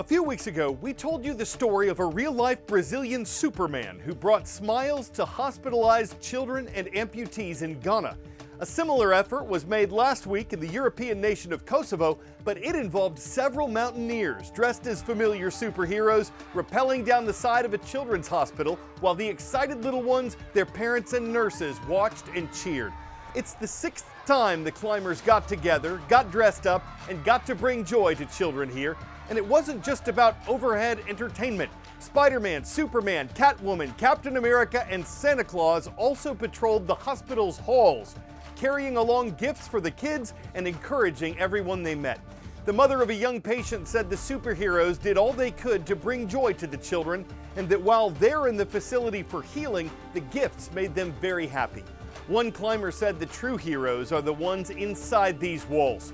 few weeks ago, we told you the story of a real-life Brazilian Superman who brought smiles to hospitalized children and amputees in Ghana. A similar effort was made last week in the European nation of Kosovo, but it involved several mountaineers dressed as familiar superheroes, rappelling down the side of a children's hospital, while the excited little ones, their parents and nurses watched and cheered. It's the 6th time the climbers got together, got dressed up, and got to bring joy to children here. And it wasn't just about overhead entertainment. Spider-Man, Superman, Catwoman, Captain America, and Santa Claus also patrolled the hospital's halls, carrying along gifts for the kids and encouraging everyone they met. The mother of a young patient said the superheroes did all they could to bring joy to the children, and that while they're in the facility for healing, the gifts made them very happy. One climber said the true heroes are the ones inside these walls.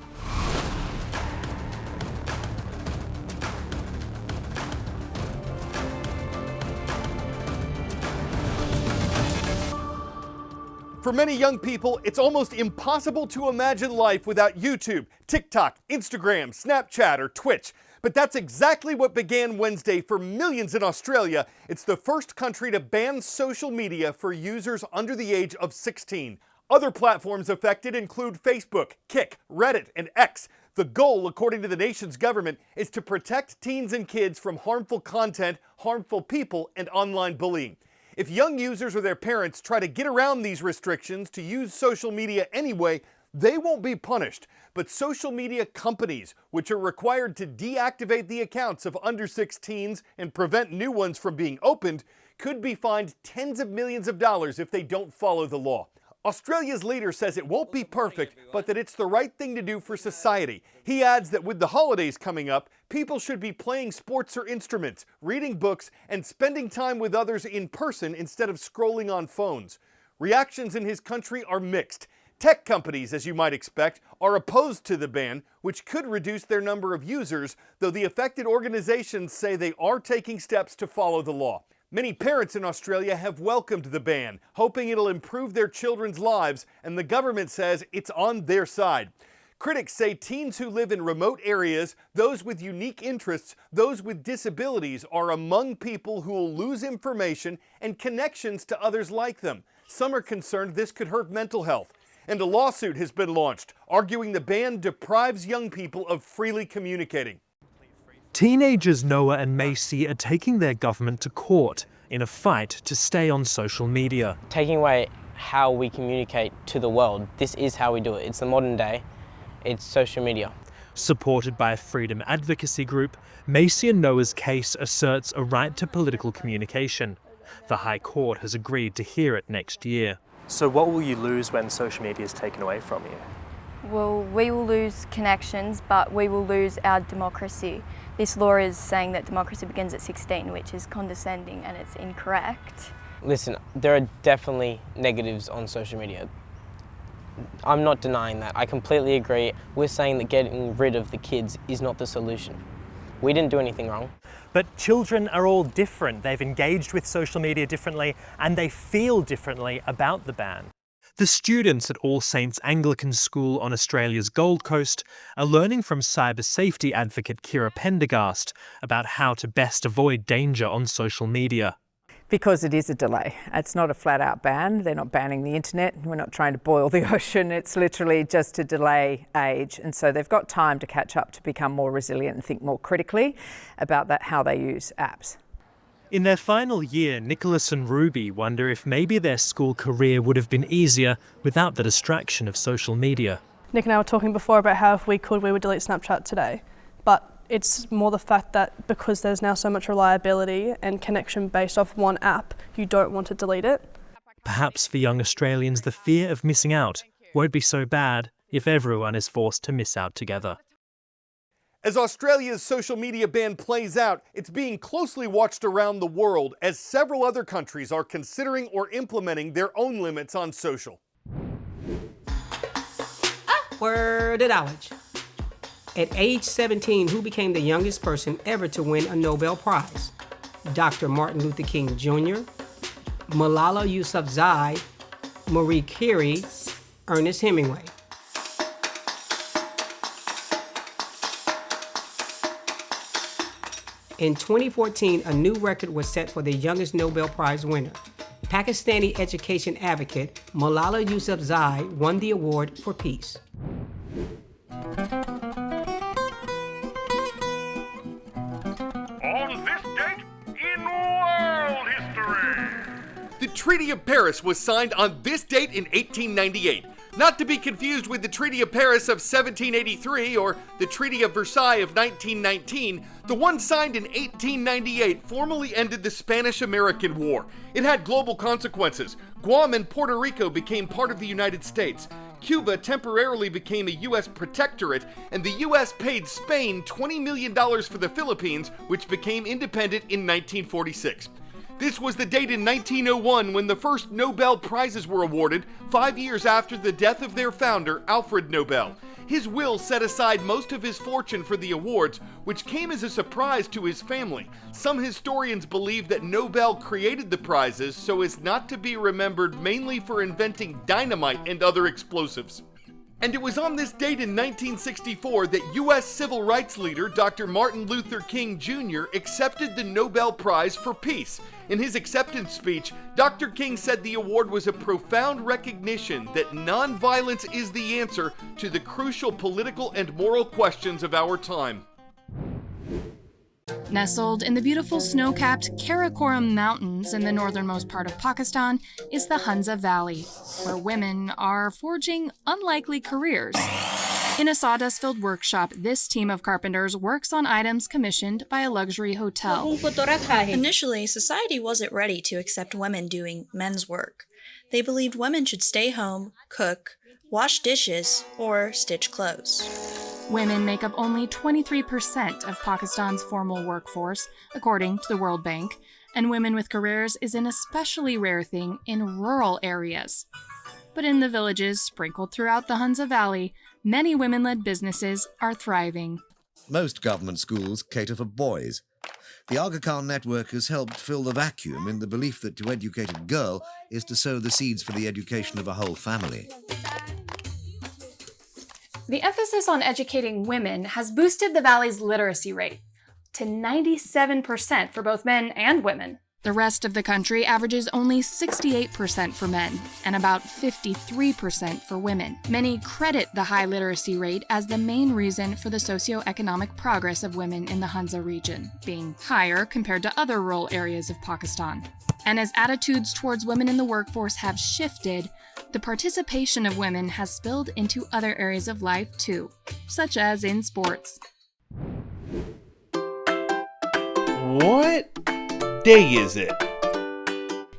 For many young people, it's almost impossible to imagine life without YouTube, TikTok, Instagram, Snapchat, or Twitch. But that's exactly what began Wednesday for millions in Australia. It's the first country to ban social media for users under the age of 16. Other platforms affected include Facebook, Kik, Reddit, and X. The goal, according to the nation's government, is to protect teens and kids from harmful content, harmful people, and online bullying. If young users or their parents try to get around these restrictions to use social media anyway, they won't be punished. But social media companies, which are required to deactivate the accounts of under 16s and prevent new ones from being opened, could be fined tens of millions of dollars if they don't follow the law. Australia's leader says it won't be perfect, but that it's the right thing to do for society. He adds that with the holidays coming up, people should be playing sports or instruments, reading books, and spending time with others in person instead of scrolling on phones. Reactions in his country are mixed. Tech companies, as you might expect, are opposed to the ban, which could reduce their number of users, though the affected organizations say they are taking steps to follow the law. Many parents in Australia have welcomed the ban, hoping it'll improve their children's lives, and the government says it's on their side. Critics say teens who live in remote areas, those with unique interests, those with disabilities are among people who will lose information and connections to others like them. Some are concerned this could hurt mental health. And a lawsuit has been launched, arguing the ban deprives young people of freely communicating. Teenagers Noah and Macy are taking their government to court in a fight to stay on social media. Taking away how we communicate to the world, this is how we do it. It's the modern day, it's social media. Supported by a freedom advocacy group, Macy and Noah's case asserts a right to political communication. The High Court has agreed to hear it next year. So what will you lose when social media is taken away from you? Well, we will lose connections, but we will lose our democracy. This law is saying that democracy begins at 16, which is condescending and it's incorrect. Listen, there are definitely negatives on social media. I'm not denying that. I completely agree. We're saying that getting rid of the kids is not the solution. We didn't do anything wrong. But children are all different. They've engaged with social media differently and they feel differently about the ban. The students at All Saints Anglican School on Australia's Gold Coast are learning from cyber safety advocate Kira Pendergast about how to best avoid danger on social media. Because it is a delay. It's not a flat-out ban. They're not banning the internet. We're not trying to boil the ocean. It's literally just to delay age. And so they've got time to catch up, to become more resilient and think more critically about how they use apps. In their final year, Nicholas and Ruby wonder if maybe their school career would have been easier without the distraction of social media. Nick and I were talking before about how if we could, we would delete Snapchat today. But it's more the fact that because there's now so much reliability and connection based off one app, you don't want to delete it. Perhaps for young Australians, the fear of missing out won't be so bad if everyone is forced to miss out together. As Australia's social media ban plays out, it's being closely watched around the world as several other countries are considering or implementing their own limits on social. Word of knowledge. At age 17, who became the youngest person ever to win a Nobel Prize? Dr. Martin Luther King Jr., Malala Yousafzai, Marie Curie, Ernest Hemingway. In 2014, a new record was set for the youngest Nobel Prize winner. Pakistani education advocate Malala Yousafzai won the award for peace. On this date in world history, the Treaty of Paris was signed on this date in 1898. Not to be confused with the Treaty of Paris of 1783 or the Treaty of Versailles of 1919, the one signed in 1898 formally ended the Spanish-American War. It had global consequences. Guam and Puerto Rico became part of the United States. Cuba temporarily became a U.S. protectorate, and the U.S. paid Spain $20 million for the Philippines, which became independent in 1946. This was the date in 1901 when the first Nobel Prizes were awarded, 5 years after the death of their founder, Alfred Nobel. His will set aside most of his fortune for the awards, which came as a surprise to his family. Some historians believe that Nobel created the prizes so as not to be remembered mainly for inventing dynamite and other explosives. And it was on this date in 1964 that U.S. civil rights leader Dr. Martin Luther King Jr. accepted the Nobel Prize for Peace. In his acceptance speech, Dr. King said the award was a profound recognition that nonviolence is the answer to the crucial political and moral questions of our time. Nestled in the beautiful snow-capped Karakoram Mountains in the northernmost part of Pakistan is the Hunza Valley, where women are forging unlikely careers. In a sawdust-filled workshop, this team of carpenters works on items commissioned by a luxury hotel. Initially, society wasn't ready to accept women doing men's work. They believed women should stay home, cook, wash dishes, or stitch clothes. Women make up only 23% of Pakistan's formal workforce, according to the World Bank, and women with careers is an especially rare thing in rural areas. But in the villages sprinkled throughout the Hunza Valley, many women-led businesses are thriving. Most government schools cater for boys. The Aga Khan network has helped fill the vacuum in the belief that to educate a girl is to sow the seeds for the education of a whole family. The emphasis on educating women has boosted the valley's literacy rate to 97% for both men and women. The rest of the country averages only 68% for men and about 53% for women. Many credit the high literacy rate as the main reason for the socioeconomic progress of women in the Hunza region, being higher compared to other rural areas of Pakistan. And as attitudes towards women in the workforce have shifted, the participation of women has spilled into other areas of life too, such as in sports. What day is it?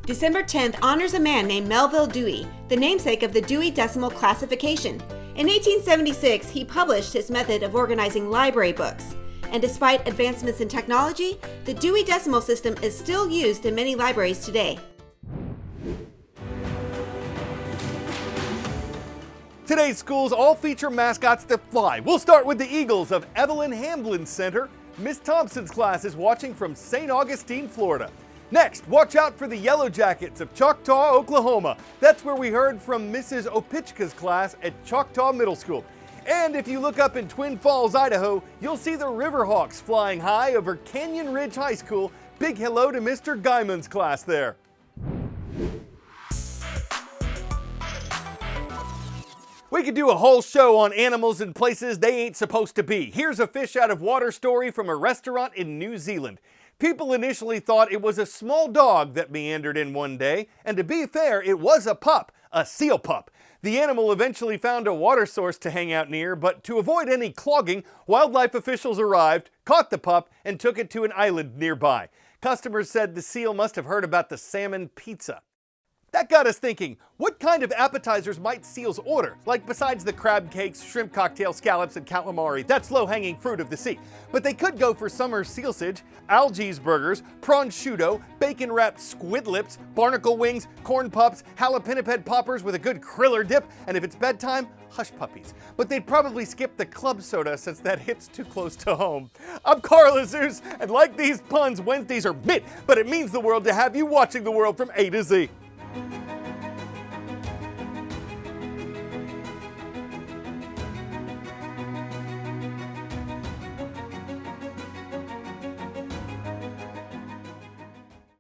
December 10th honors a man named Melville Dewey, the namesake of the Dewey Decimal Classification. In 1876, he published his method of organizing library books. And despite advancements in technology, the Dewey Decimal System is still used in many libraries today. Today's schools all feature mascots that fly. We'll start with the Eagles of Evelyn Hamblin Center. Miss Thompson's class is watching from St. Augustine, Florida. Next, watch out for the Yellow Jackets of Choctaw, Oklahoma. That's where we heard from Mrs. Opichka's class at Choctaw Middle School. And if you look up in Twin Falls, Idaho, you'll see the Riverhawks flying high over Canyon Ridge High School. Big hello to Mr. Guyman's class there. We could do a whole show on animals and places they ain't supposed to be. Here's a fish out of water story from a restaurant in New Zealand. People initially thought it was a small dog that meandered in one day, and to be fair, it was a pup, a seal pup. The animal eventually found a water source to hang out near, but to avoid any clogging, wildlife officials arrived, caught the pup, and took it to an island nearby. Customers said the seal must have heard about the salmon pizza. That got us thinking, what kind of appetizers might seals order? Like besides the crab cakes, shrimp cocktail, scallops, and calamari, that's low-hanging fruit of the sea. But they could go for summer sealsage, algaes burgers, prosciutto, bacon-wrapped squid lips, barnacle wings, corn pups, jalapeno poppers with a good kriller dip, and if it's bedtime, hush puppies. But they'd probably skip the club soda since that hits too close to home. I'm Carl Azuz, and like these puns, Wednesdays are mid, but it means the world to have you watching the world from A to Z.